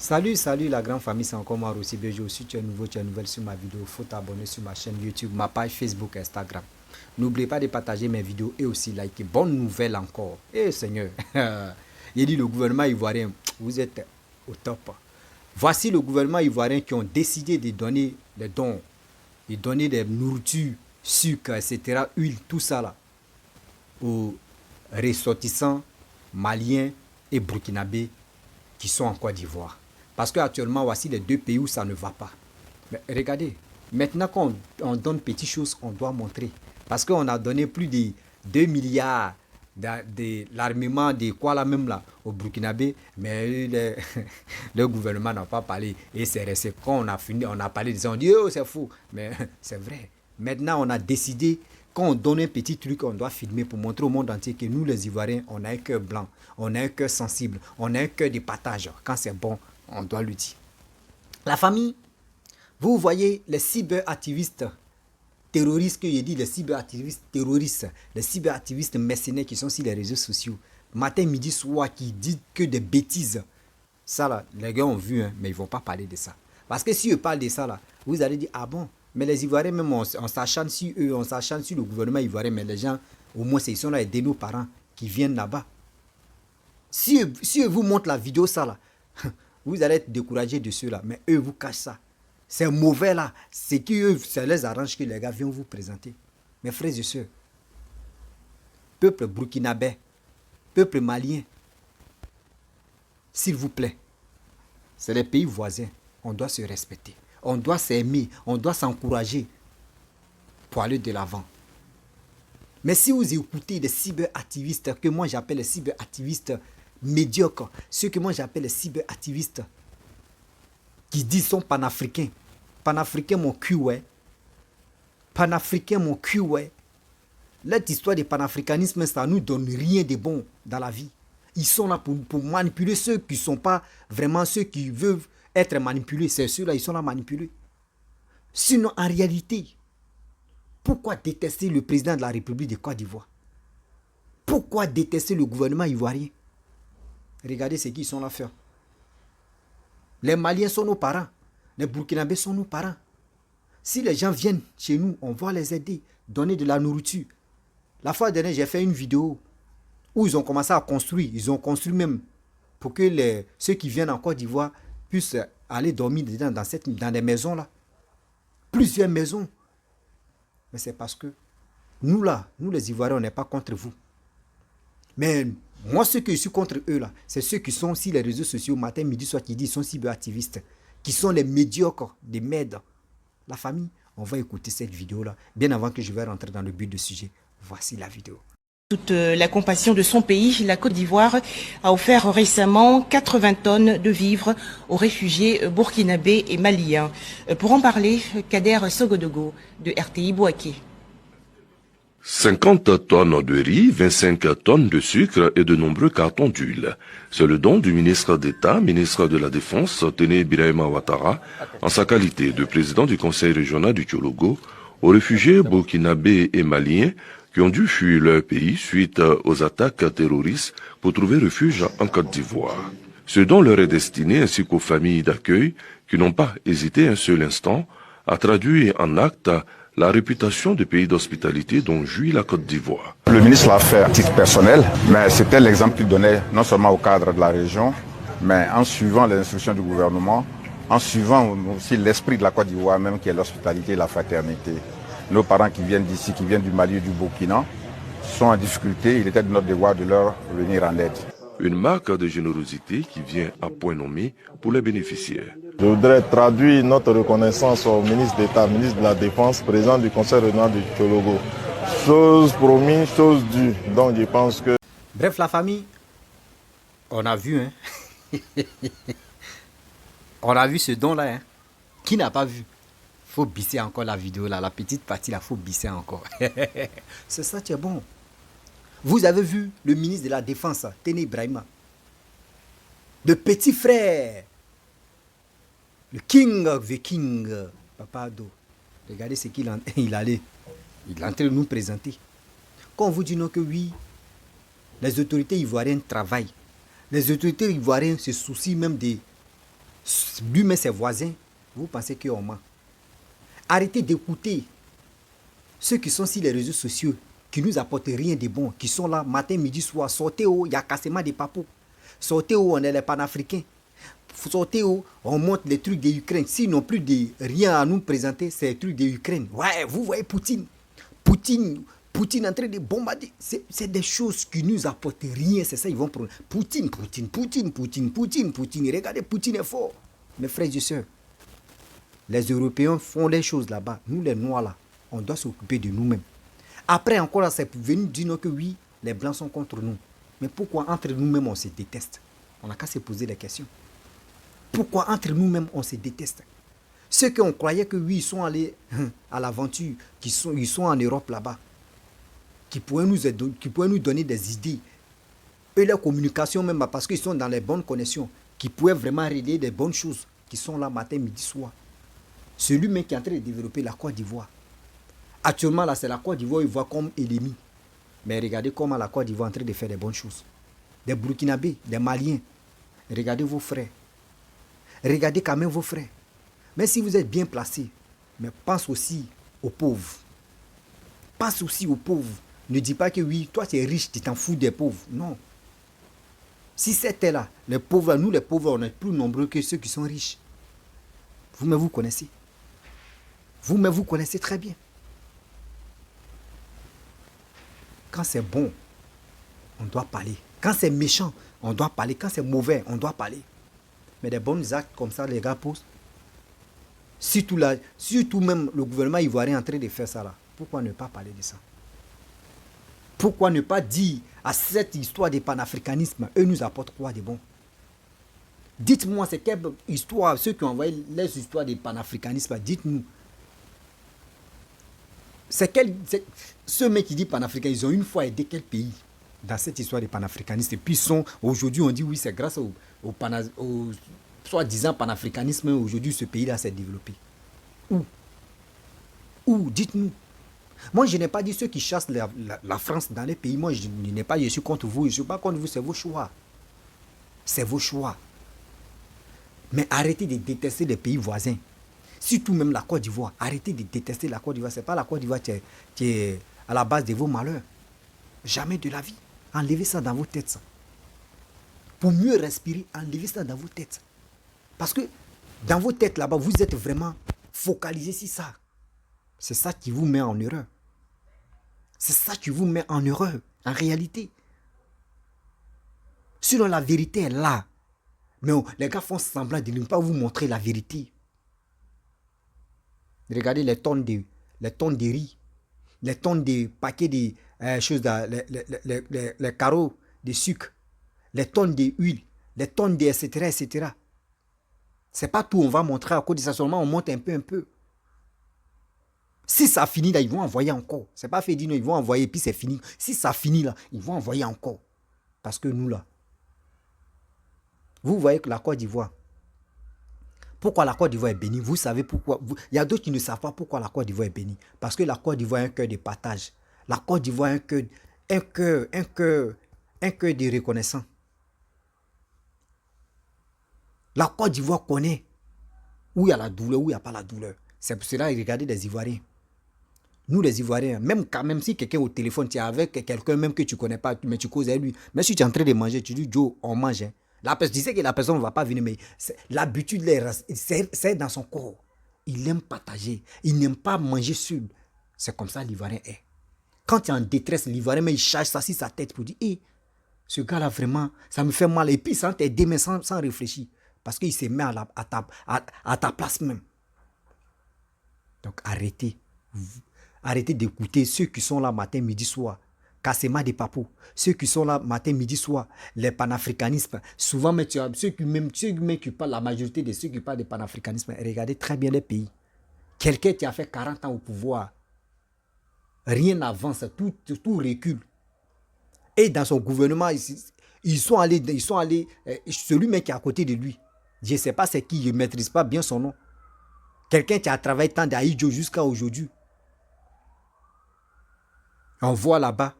Salut la grande famille, c'est encore moi Rossi Bejo. Si tu es nouveau, tu es nouvelle sur ma vidéo, il faut t'abonner sur ma chaîne YouTube, ma page Facebook, Instagram. N'oubliez pas de partager mes vidéos et aussi liker. Bonne nouvelle encore. Eh Seigneur, il dit le gouvernement ivoirien, vous êtes au top. Voici le gouvernement ivoirien qui ont décidé de donner des dons, de donner des nourritures, sucre, etc., huile, tout ça là, aux ressortissants maliens et burkinabés qui sont en Côte d'Ivoire. Parce qu'actuellement, voici les deux pays où ça ne va pas. Mais regardez, maintenant qu'on donne petites choses, on doit montrer. Parce qu'on a donné plus de 2 milliards de l'armement de quoi là même là au Burkinabé, mais le gouvernement n'a pas parlé. Et c'est resté quand on a fini, on a parlé, on dit oh c'est fou. Mais c'est vrai. Maintenant on a décidé, quand on donne un petit truc, on doit filmer pour montrer au monde entier que nous les Ivoiriens, on a un cœur blanc, on a un cœur sensible, on a un cœur de partage. Quand c'est bon, on doit le dire. La famille, vous voyez les cyberactivistes terroristes que j'ai dit, les cyberactivistes terroristes, les cyberactivistes mercenaires qui sont sur les réseaux sociaux, matin, midi, soir, qui disent que des bêtises. Ça là, les gars ont vu, hein, mais ils ne vont pas parler de ça. Parce que si eux parlent de ça là, vous allez dire, ah bon, mais les Ivoiriens même, on s'acharne sur eux, on s'acharne sur le gouvernement ivoirien, mais les gens, au moins, ils sont là, aider nos parents qui viennent là-bas. Si eux vous montrent la vidéo, ça là, vous allez être découragé de ceux-là, mais eux vous cachent ça. C'est mauvais là. C'est qu'eux, ça les arrange que les gars viennent vous présenter. Mes frères et sœurs, peuple burkinabé, peuple malien, s'il vous plaît, c'est les pays voisins. On doit se respecter. On doit s'aimer. On doit s'encourager pour aller de l'avant. Mais si vous écoutez des cyberactivistes, que moi j'appelle les cyberactivistes médiocres, ceux que moi j'appelle les cyberactivistes qui disent sont panafricains. Panafricains mon cul, ouais. Panafricains mon cul, ouais. Cette histoire de panafricanisme, ça ne nous donne rien de bon dans la vie. Ils sont là pour manipuler ceux qui ne sont pas vraiment ceux qui veulent être manipulés. C'est ceux-là, ils sont là manipulés. Sinon, en réalité, pourquoi détester le président de la République de Côte d'Ivoire? Pourquoi détester le gouvernement ivoirien? Regardez ce qu'ils sont là faire. Les Maliens sont nos parents. Les Burkinabés sont nos parents. Si les gens viennent chez nous, on va les aider, donner de la nourriture. La fois dernière, j'ai fait une vidéo où ils ont commencé à construire. Ils ont construit même pour que ceux qui viennent en Côte d'Ivoire puissent aller dormir dedans, dans des maisons là. Plusieurs maisons. Mais c'est parce que nous là, nous les Ivoiriens, on n'est pas contre vous. Mais moi, ceux que je suis contre eux là, c'est ceux qui sont sur les réseaux sociaux, matin, midi, soir, qui disent qu'ils sont cyberactivistes, qui sont les médiocres, des merdes. La famille, on va écouter cette vidéo là, bien avant que je vais rentrer dans le but du sujet. Voici la vidéo. Toute la compassion de son pays, la Côte d'Ivoire a offert récemment 80 tonnes de vivres aux réfugiés burkinabés et maliens. Pour en parler, Kader Sogodogo de RTI Bouaké. 50 tonnes de riz, 25 tonnes de sucre et de nombreux cartons d'huile. C'est le don du ministre d'État, ministre de la Défense, Téné Birahima Ouattara, en sa qualité de président du conseil régional du Thiologo, aux réfugiés burkinabés et maliens qui ont dû fuir leur pays suite aux attaques terroristes pour trouver refuge en Côte d'Ivoire. Ce don leur est destiné ainsi qu'aux familles d'accueil qui n'ont pas hésité un seul instant à traduire en actes la réputation de pays d'hospitalité dont jouit la Côte d'Ivoire. Le ministre l'a fait à titre personnel, mais c'était l'exemple qu'il donnait non seulement au cadre de la région, mais en suivant les instructions du gouvernement, en suivant aussi l'esprit de la Côte d'Ivoire même qui est l'hospitalité et la fraternité. Nos parents qui viennent d'ici, qui viennent du Mali et du Burkina, sont en difficulté, il était de notre devoir de leur venir en aide. Une marque de générosité qui vient à point nommé pour les bénéficiaires. Je voudrais traduire notre reconnaissance au ministre d'État, ministre de la Défense, président du Conseil régional du Thiologo. Chose promise, chose due. Donc je pense que... Bref, la famille, on a vu, hein. On a vu ce don-là, hein. Qui n'a pas vu? Faut bisser encore la vidéo là, la petite partie là, faut bisser encore. C'est ça, c'est bon. Vous avez vu le ministre de la Défense, Téné Birahima, le petit frère, le king of the king, Papa Ado. Regardez ce qu'il allait. Il est en train de nous présenter. Quand on vous dit non que oui, les autorités ivoiriennes travaillent. Les autorités ivoiriennes se soucient même lui-même ses voisins, vous pensez qu'on ment. Arrêtez d'écouter ceux qui sont sur les réseaux sociaux, qui nous apportent rien de bon, qui sont là matin, midi, soir. Sortez où il y a cassement des papous. Sortez où on est les panafricains. Sortez où on montre les trucs de l'Ukraine. S'ils n'ont plus de rien à nous présenter, c'est les trucs de l'Ukraine. Ouais, vous voyez Poutine en train de bombarder. C'est des choses qui nous apportent rien. C'est ça, ils vont prendre. Poutine. Regardez, Poutine est fort. Mes frères et sœurs, les Européens font les choses là-bas. Nous, les Noirs, là, on doit s'occuper de nous-mêmes. Après, encore là, c'est venu dire que oui, les Blancs sont contre nous. Mais pourquoi entre nous-mêmes, on se déteste? On n'a qu'à se poser les questions. Pourquoi entre nous-mêmes, on se déteste? Ceux qui ont croyait que oui, ils sont allés à l'aventure, ils sont en Europe là-bas, qui pourraient nous donner des idées. Et leur communication même, parce qu'ils sont dans les bonnes connexions, qui pourraient vraiment régler des bonnes choses, qui sont là matin, midi, soir. Celui même qui est en train de développer la Côte d'Ivoire. Actuellement, là, c'est la Côte d'Ivoire, ils voient comme ennemi. Mais regardez comment la Côte d'Ivoire est en train de faire des bonnes choses. Des Burkinabés, des Maliens. Regardez vos frères. Regardez quand même vos frères. Mais si vous êtes bien placé, mais pense aussi aux pauvres. Pense aussi aux pauvres. Ne dis pas que oui, toi tu es riche, tu t'en fous des pauvres. Non. Si c'était là, les pauvres, nous les pauvres, on est plus nombreux que ceux qui sont riches. Vous-même vous connaissez. Vous-même vous connaissez très bien. Quand c'est bon, on doit parler. Quand c'est méchant, on doit parler. Quand c'est mauvais, on doit parler. Mais des bons actes comme ça, les gars posent. Surtout même le gouvernement ivoirien est en train de faire ça là. Pourquoi ne pas parler de ça? Pourquoi ne pas dire à cette histoire de panafricanisme, eux nous apportent quoi de bon? Dites-moi, c'est quelle histoire, ceux qui ont envoyé les histoires de panafricanisme, dites-nous. Ceux mecs qui disent panafricain, ils ont une fois aidé quel pays dans cette histoire de panafricanisme? Et puis aujourd'hui, on dit oui, c'est grâce au soi-disant panafricanisme, aujourd'hui, ce pays-là s'est développé. Où? Dites-nous. Moi, je n'ai pas dit ceux qui chassent la France dans les pays. Moi, je n'ai pas, je suis contre vous. Je ne suis pas contre vous, c'est vos choix. C'est vos choix. Mais arrêtez de détester les pays voisins. Surtout même la Côte d'Ivoire. Arrêtez de détester la Côte d'Ivoire. Ce n'est pas la Côte d'Ivoire qui est à la base de vos malheurs. Jamais de la vie. Enlevez ça dans vos têtes. Ça. Pour mieux respirer, enlevez ça dans vos têtes. Parce que dans vos têtes là-bas, vous êtes vraiment focalisés sur ça. C'est ça qui vous met en erreur. C'est ça qui vous met en erreur, en réalité. Sinon, la vérité est là. Mais les gars font semblant de ne pas vous montrer la vérité. Regardez les tonnes de riz, les tonnes de paquets de choses, les carreaux de sucre, les tonnes d'huile, les tonnes de etc. etc. C'est pas tout, on va montrer à côté de ça, seulement on monte un peu. Si ça finit là, ils vont envoyer encore. C'est pas fait dire non, ils vont envoyer puis c'est fini. Si ça finit là, ils vont envoyer encore. Parce que nous là, vous voyez que la Côte d'Ivoire, pourquoi la Côte d'Ivoire est bénie? Vous savez pourquoi? Il y a d'autres qui ne savent pas pourquoi la Côte d'Ivoire est bénie. Parce que la Côte d'Ivoire a un cœur de partage. La Côte d'Ivoire a un cœur de reconnaissant. La Côte d'Ivoire connaît où il y a la douleur, où il n'y a pas la douleur. C'est pour cela, regardez les Ivoiriens. Nous, les Ivoiriens, même si quelqu'un au téléphone, tu es avec quelqu'un même que tu ne connais pas, mais tu causes avec lui. Mais si tu es en train de manger, tu dis, Joe, on mange. Hein. Tu sais que la personne ne va pas venir, mais l'habitude, c'est dans son corps. Il aime partager. Il n'aime pas manger seul. C'est comme ça l'Ivoirien est. Quand tu es en détresse, l'Ivoirien, mais il charge ça sur sa tête pour dire, hey, ce gars-là, vraiment, ça me fait mal. Et puis, sans t'aider, mais sans réfléchir. Parce qu'il se met à ta place même. Donc, arrêtez. Arrêtez d'écouter ceux qui sont là matin, midi, soir. Cassema des papous. Ceux qui sont là matin, midi, soir. Les panafricanistes. Souvent, mais ceux qui parlent, la majorité de ceux qui parlent de panafricanisme, regardez très bien les pays. Quelqu'un qui a fait 40 ans au pouvoir, rien n'avance, tout recule. Et dans son gouvernement, ils sont allés, celui même qui est à côté de lui, je ne sais pas c'est qui, je ne maîtrise pas bien son nom. Quelqu'un qui a travaillé tant d'Aïdjo jusqu'à aujourd'hui. On voit là-bas,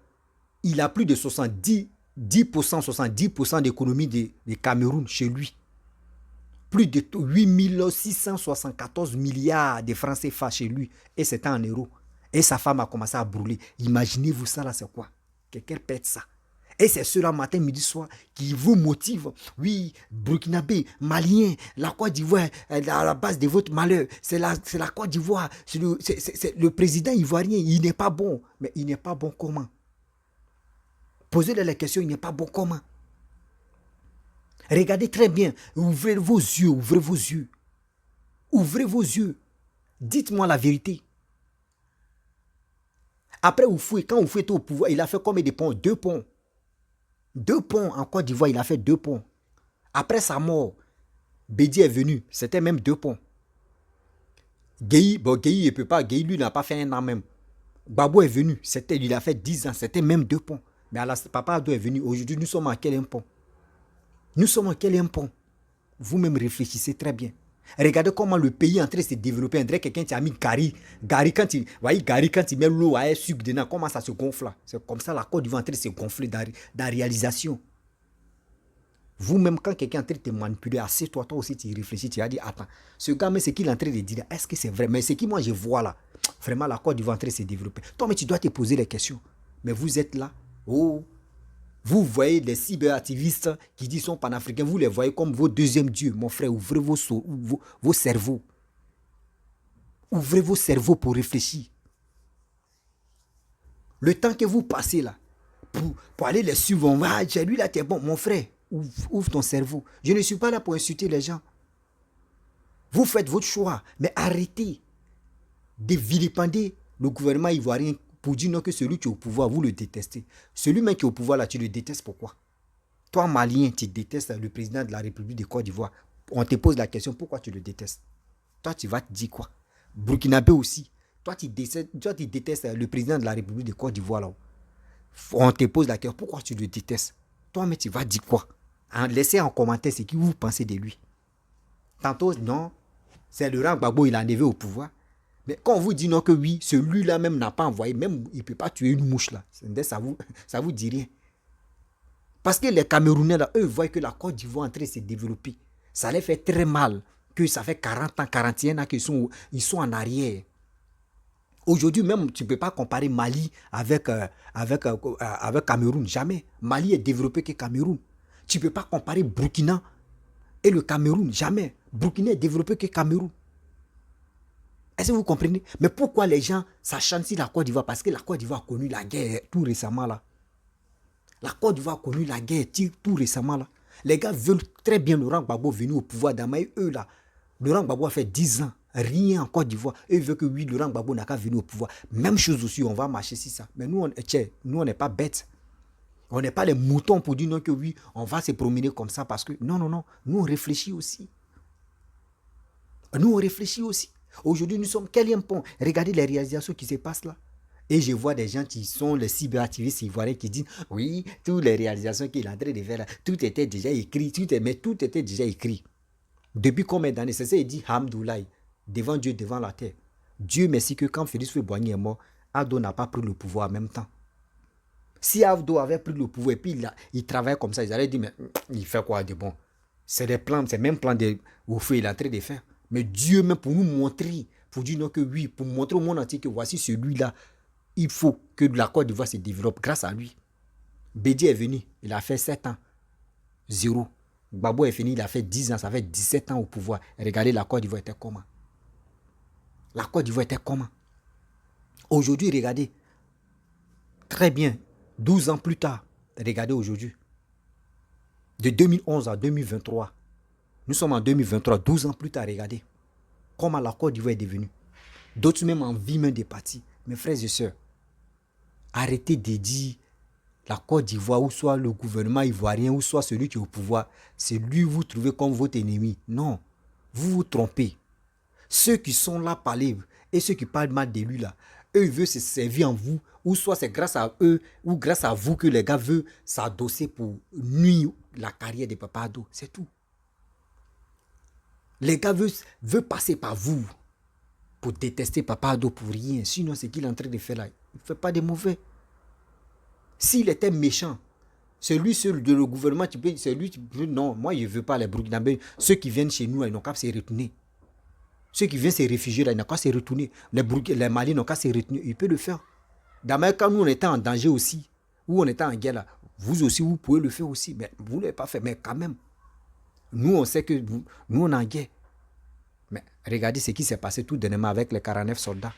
il a plus de 70% d'économie de Cameroun chez lui. Plus de 8674 milliards de francs CFA chez lui. Et c'était en euros. Et sa femme a commencé à brûler. Imaginez-vous ça là, c'est quoi? Quelqu'un pète ça. Et c'est cela matin, midi, soir qui vous motive. Oui, Burkinabé, Malien, la Côte d'Ivoire, à la base de votre malheur. C'est la Côte d'Ivoire. C'est le président ivoirien. Il n'est pas bon. Mais il n'est pas bon comment? Posez-lui la question, il n'est pas bon comment? Regardez très bien. Ouvrez vos yeux, ouvrez vos yeux. Ouvrez vos yeux. Dites-moi la vérité. Après, quand vous fouillez au pouvoir, il a fait combien de ponts? 2 ponts. 2 ponts en Côte d'Ivoire, il a fait 2 ponts. Après sa mort, Bédi est venu, c'était même 2 ponts. Gueye, il ne peut pas, Gueye, lui, n'a pas fait un an même. Gbagbo est venu, il a fait 10 ans, c'était même 2 ponts. Mais Papa Ado est venu, aujourd'hui, nous sommes à quel pont? Nous sommes à quel pont? Vous-même réfléchissez très bien. Regardez comment le pays est en train de se développer. On dirait que quelqu'un qui a mis Gary, quand il met l'eau à un sucre dedans, comment ça se gonfle? C'est comme ça la Côte d'Ivoire est en train de se gonfler dans la réalisation. Vous-même, quand quelqu'un est en train de te manipuler, assieds-toi, toi aussi, tu réfléchis, tu vas dire, attends, ce gars, mais ce qu'il est en train de dire, est-ce que c'est vrai? Mais ce que moi je vois là, vraiment la Côte d'Ivoire est en train de se développer. Toi, mais tu dois te poser les questions. Mais vous êtes là, vous voyez les cyberactivistes qui disent sont panafricains, vous les voyez comme vos deuxièmes dieux. Mon frère, ouvrez vos cerveaux. Ouvrez vos cerveaux pour réfléchir. Le temps que vous passez là, pour aller les suivre, lui là, t'es bon. Mon frère, ouvre ton cerveau. Je ne suis pas là pour insulter les gens. Vous faites votre choix, mais arrêtez de vilipender le gouvernement ivoirien pour dire non que celui qui est au pouvoir, vous le détestez. Celui même qui est au pouvoir là, tu le détestes pourquoi? Toi, Malien, tu détestes le président de la République de Côte d'Ivoire. On te pose la question, pourquoi tu le détestes? Toi, tu vas te dire quoi? Burkinabé aussi. Toi, tu détestes le président de la République de Côte d'Ivoire là. On te pose la question, pourquoi tu le détestes? Toi, mais tu vas dire quoi? Laissez en commentaire ce que vous pensez de lui. Tantôt, non, c'est Laurent Gbagbo, il a enlevé au pouvoir. Mais quand on vous dit non que oui, celui-là même n'a pas envoyé, même il ne peut pas tuer une mouche là. Ça vous dit rien. Parce que les Camerounais là, eux voient que la Côte d'Ivoire est en train de se développer. Ça les fait très mal que ça fait 40 ans, 41 ans qu'ils sont en arrière. Aujourd'hui même, tu ne peux pas comparer Mali avec Cameroun. Jamais. Mali est développé que Cameroun. Tu ne peux pas comparer Burkina et le Cameroun. Jamais. Burkina est développé que Cameroun. Est-ce que vous comprenez? Mais pourquoi les gens s'acharnent sur la Côte d'Ivoire? Parce que la Côte d'Ivoire a connu la guerre tout récemment là. La Côte d'Ivoire a connu la guerre tout récemment là. Les gars veulent très bien Laurent Gbagbo venir au pouvoir d'Amaï. Eux là, Laurent Gbagbo a fait 10 ans. Rien en Côte d'Ivoire. Eux veulent que oui, Laurent Gbagbo n'a qu'à venir au pouvoir. Même chose aussi, on va marcher sur ça. Mais nous, on n'est pas bêtes. On n'est pas les moutons pour dire non que oui, on va se promener comme ça parce que non. Nous, on réfléchit aussi. Aujourd'hui, nous sommes quel pont? Regardez les réalisations qui se passent là. Et je vois des gens qui sont les cyberactivistes ivoiriens qui disent oui, toutes les réalisations qu'il est en train de faire là, tout était déjà écrit, mais tout était déjà écrit. Depuis combien d'années? C'est ça, il dit Hamdoulaye, devant Dieu, devant la terre. Dieu merci que quand Félix Houphouët-Boigny est mort, Ado n'a pas pris le pouvoir en même temps. Si Ado avait pris le pouvoir et puis il travaille comme ça, ils allaient dire mais il fait quoi de bon? C'est des plans, c'est même plan de Houphouët il est en train de faire. Mais Dieu même pour nous montrer, pour dire non que oui, pour montrer au monde entier que voici celui-là, il faut que la Côte d'Ivoire se développe grâce à lui. Bédi est venu, il a fait 7 ans, 0. Gbagbo est fini, il a fait 10 ans, ça fait 17 ans au pouvoir. Regardez la Côte d'Ivoire était comment? La Côte d'Ivoire était comment? Aujourd'hui, regardez, très bien, 12 ans plus tard, regardez aujourd'hui, de 2011 à 2023, nous sommes en 2023, 12 ans plus tard, regardez comment la Côte d'Ivoire est devenue. D'autres même en vie même des partis. Mes frères et sœurs, arrêtez de dire la Côte d'Ivoire, ou soit le gouvernement ivoirien, ou soit celui qui est au pouvoir, c'est lui que vous trouvez comme votre ennemi. Non, vous vous trompez. Ceux qui sont là parler et ceux qui parlent mal de lui là, eux veulent se servir en vous, ou soit c'est grâce à eux, ou grâce à vous que les gars veulent s'adosser pour nuire la carrière de Papa Ado. C'est tout. Les gars veulent passer par vous pour détester Papa Ado pour rien. Sinon, ce qu'il est en train de faire là, il ne fait pas de mauvais. S'il était méchant, C'est lui seul de le gouvernement, c'est lui, non, moi je ne veux pas les Burkinabés. Ceux qui viennent chez nous, là, ils n'ont qu'à se retourner. Ceux qui viennent se réfugier, là, ils n'ont qu'à se retourner. Les Maliens n'ont qu'à se retourner. Ils peuvent le faire. D'ailleurs, quand nous on était en danger aussi, ou on était en guerre là, vous aussi, vous pouvez le faire aussi. Mais vous ne l'avez pas fait. Mais quand même, nous on sait que nous on est en guerre. Mais regardez ce qui s'est passé tout dernièrement avec les 49 soldats.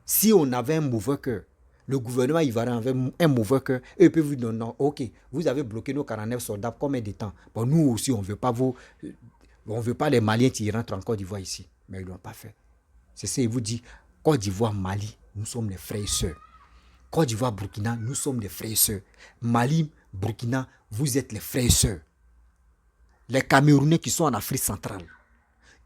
Si on avait un mauvais cœur, le gouvernement ivoirien avait un mauvais cœur, et il peut vous dire non, ok, vous avez bloqué nos 49 soldats combien de temps? Bon, nous aussi, on ne veut pas les Maliens qui rentrent en Côte d'Ivoire ici. Mais ils ne l'ont pas fait. C'est ça, il vous dit, Côte d'Ivoire, Mali, nous sommes les frères et sœurs. Côte d'Ivoire, Burkina, nous sommes les frères et sœurs. Mali, Burkina, vous êtes les frères et sœurs. Les Camerounais qui sont en Afrique centrale,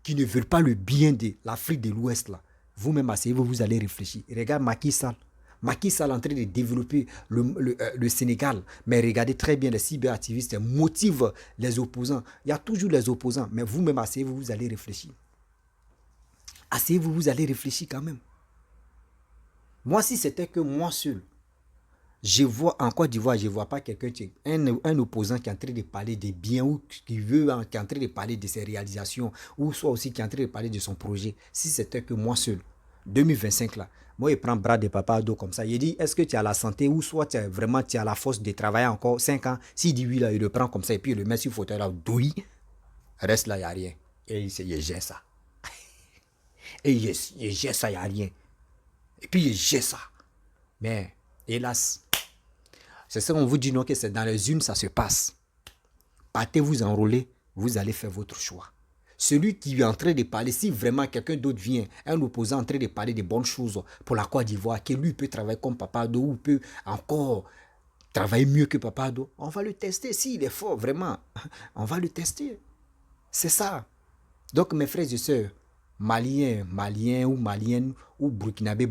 qui ne veulent pas le bien de l'Afrique de l'Ouest, là, vous-même asseyez-vous, vous allez réfléchir. Regarde Macky Sall. Macky Sall est en train de développer le Sénégal. Mais regardez très bien, les cyberactivistes motivent les opposants. Il y a toujours les opposants. Mais vous-même asseyez-vous, vous allez réfléchir. Asseyez-vous, vous allez réfléchir quand même. Moi, si c'était que moi seul, je vois en Côte d'Ivoire, je ne vois pas quelqu'un, un opposant qui est en train de parler des biens ou qui est en train de parler de ses réalisations ou soit aussi qui est en train de parler de son projet. Si c'était que moi seul, 2025 là, moi, il prend bras de papa à dos comme ça. Il dit, est-ce que tu as la santé ou soit tu as la force de travailler encore 5 ans? S'il dit oui, là, il le prend comme ça et puis il le met sur le fauteuil là, douille. Reste là, il n'y a rien. Et il gère ça. Et il gère ça, il n'y a rien. Et puis il gère ça. Mais, hélas, c'est ça qu'on vous dit, non, que c'est dans les unes, ça se passe. Partez vous enrôler, vous allez faire votre choix. Celui qui est en train de parler, si vraiment quelqu'un d'autre vient, un opposant en train de parler de bonnes choses pour la Côte d'Ivoire, que lui peut travailler comme Papa Ado ou peut encore travailler mieux que Papa Ado, on va le tester. S'il est fort, vraiment, on va le tester. C'est ça. Donc, mes frères et sœurs, Maliens ou Maliennes ou Burkinabés,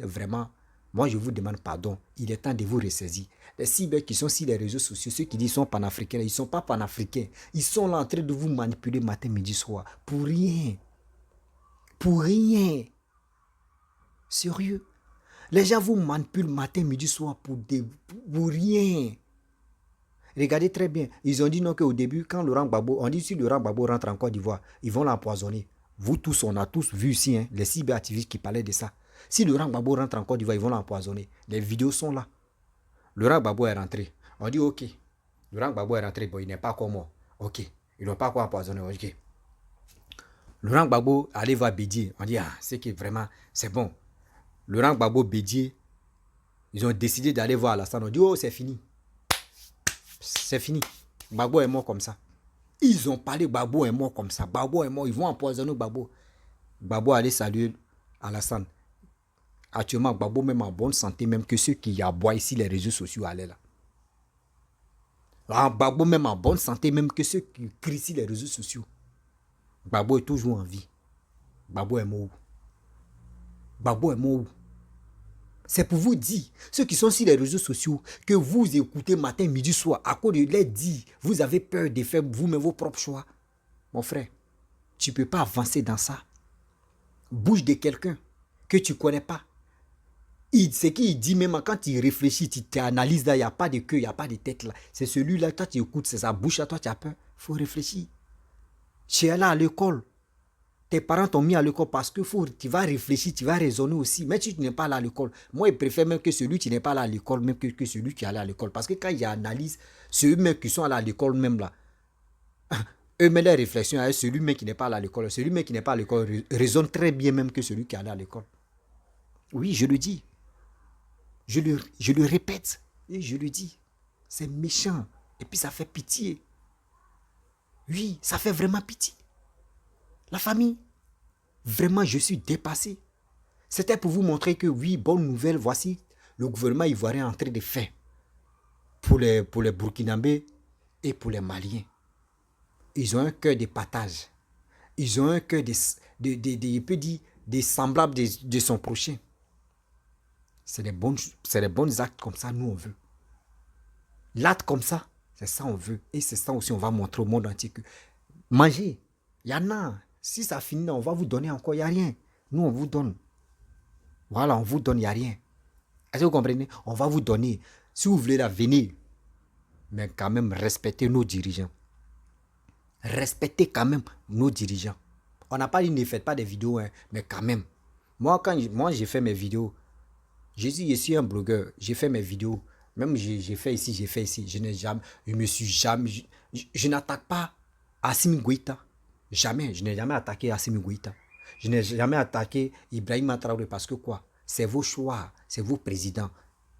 vraiment, moi je vous demande pardon. Il est temps de vous ressaisir. Les cyber qui sont sur les réseaux sociaux, ceux qui disent qu'ils sont panafricains, ils ne sont pas panafricains. Ils sont là en train de vous manipuler matin, midi, soir. Pour rien. Pour rien. Sérieux. Les gens vous manipulent matin, midi, soir pour rien. Regardez très bien. Ils ont dit non qu'au début, quand Laurent Gbagbo, on dit si Laurent Gbagbo rentre en Côte d'Ivoire, ils vont l'empoisonner. Vous tous, on a tous vu ici, hein, les cyberactivistes qui parlaient de ça. Si Laurent Gbagbo rentre en Côte d'Ivoire, ils vont l'empoisonner. Les vidéos sont là. Laurent Gbagbo est rentré. On dit ok. Laurent Gbagbo est rentré, bon, il n'est pas comme moi. Ok. Ils n'ont pas quoi empoisonner. Ok. Laurent Gbagbo allait voir Bédier. On dit, ah, c'est que vraiment, c'est bon. Laurent Gbagbo, Bédier, ils ont décidé d'aller voir Alassane. On dit, oh, c'est fini. C'est fini. Gbagbo est mort comme ça. Ils ont parlé, Gbagbo est mort comme ça. Gbagbo est mort. Ils vont empoisonner Gbagbo. Gbagbo allait saluer Alassane. Actuellement, Gbagbo même en bonne santé, même que ceux qui aboient ici les réseaux sociaux allaient là. Gbagbo même en bonne santé, même que ceux qui crient ici les réseaux sociaux. Gbagbo est toujours en vie. Gbagbo est mort. Gbagbo est mort. C'est pour vous dire, ceux qui sont sur les réseaux sociaux, que vous écoutez matin, midi, soir, à cause de les dire, vous avez peur de faire vous-même vos propres choix. Mon frère, tu ne peux pas avancer dans ça. Bouge de quelqu'un que tu ne connais pas. Ce qu'il dit même quand il réfléchit, tu analyses là, il n'y a pas de queue, il n'y a pas de tête là. C'est celui-là, toi tu écoutes, c'est sa bouche à toi, tu as peur. Il faut réfléchir. Tu es là à l'école. Tes parents t'ont mis à l'école parce que tu vas réfléchir, tu vas raisonner aussi. Mais si tu n'es pas là à l'école, moi je préfère même que celui qui n'est pas là à l'école, même que celui qui est allé à l'école. Parce que quand il y a analyse, ceux-mêmes qui sont allés à l'école même là, eux-mêmes les réflexions avec celui-même qui n'est pas allé à l'école. Celui-même qui n'est pas à l'école raisonne très bien même que celui qui est allé à l'école. Oui, je le dis. Je le répète et je le dis. C'est méchant. Et puis ça fait pitié. Oui, ça fait vraiment pitié. La famille, vraiment, je suis dépassé. C'était pour vous montrer que oui, bonne nouvelle, voici le gouvernement ivoirien en train de faire pour les Burkinabés et pour les Maliens. Ils ont un cœur de partage. Ils ont un cœur de semblable de son prochain. C'est des bons actes comme ça, nous on veut. L'acte comme ça, c'est ça on veut. Et c'est ça aussi on va montrer au monde entier que manger, il y en a. Si ça finit, on va vous donner encore, il n'y a rien. Nous, on vous donne. Voilà, on vous donne, il n'y a rien. Est-ce que vous comprenez? On va vous donner. Si vous voulez la venir, mais quand même respectez nos dirigeants. Respectez quand même nos dirigeants. On n'a pas dit ne faites pas des vidéos, hein, mais quand même. Moi, j'ai fait mes vidéos, je suis un blogueur, j'ai fait mes vidéos. Même j'ai fait ici, j'ai fait ici. Je n'attaque pas Assimi Goïta. Jamais. Je n'ai jamais attaqué Assimi Goïta. Je n'ai jamais attaqué Ibrahima Traoré parce que quoi? C'est vos choix, c'est vos présidents.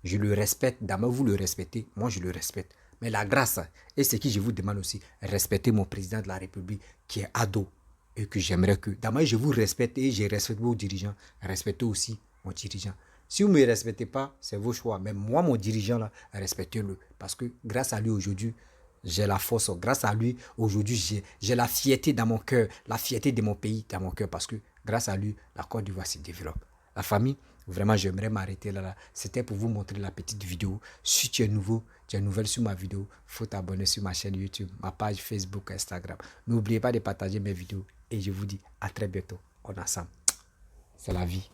Je le respecte. D'abord, vous le respectez. Moi, je le respecte. Mais la grâce, et ce que je vous demande aussi, respectez mon président de la République qui est ado et que j'aimerais que. D'abord, je vous respecte et je respecte vos dirigeants. Respectez aussi mon dirigeant. Si vous ne me respectez pas, c'est vos choix. Mais moi, mon dirigeant, là, respectez-le. Parce que grâce à lui, aujourd'hui, j'ai la force. Grâce à lui, aujourd'hui, j'ai la fierté dans mon cœur. La fierté de mon pays dans mon cœur. Parce que grâce à lui, la Côte d'Ivoire se développe. La famille, vraiment, j'aimerais m'arrêter là. C'était pour vous montrer la petite vidéo. Si tu es nouveau, tu es nouvelle sur ma vidéo, il faut t'abonner sur ma chaîne YouTube, ma page Facebook, Instagram. N'oubliez pas de partager mes vidéos. Et je vous dis à très bientôt. On est ensemble. C'est la vie.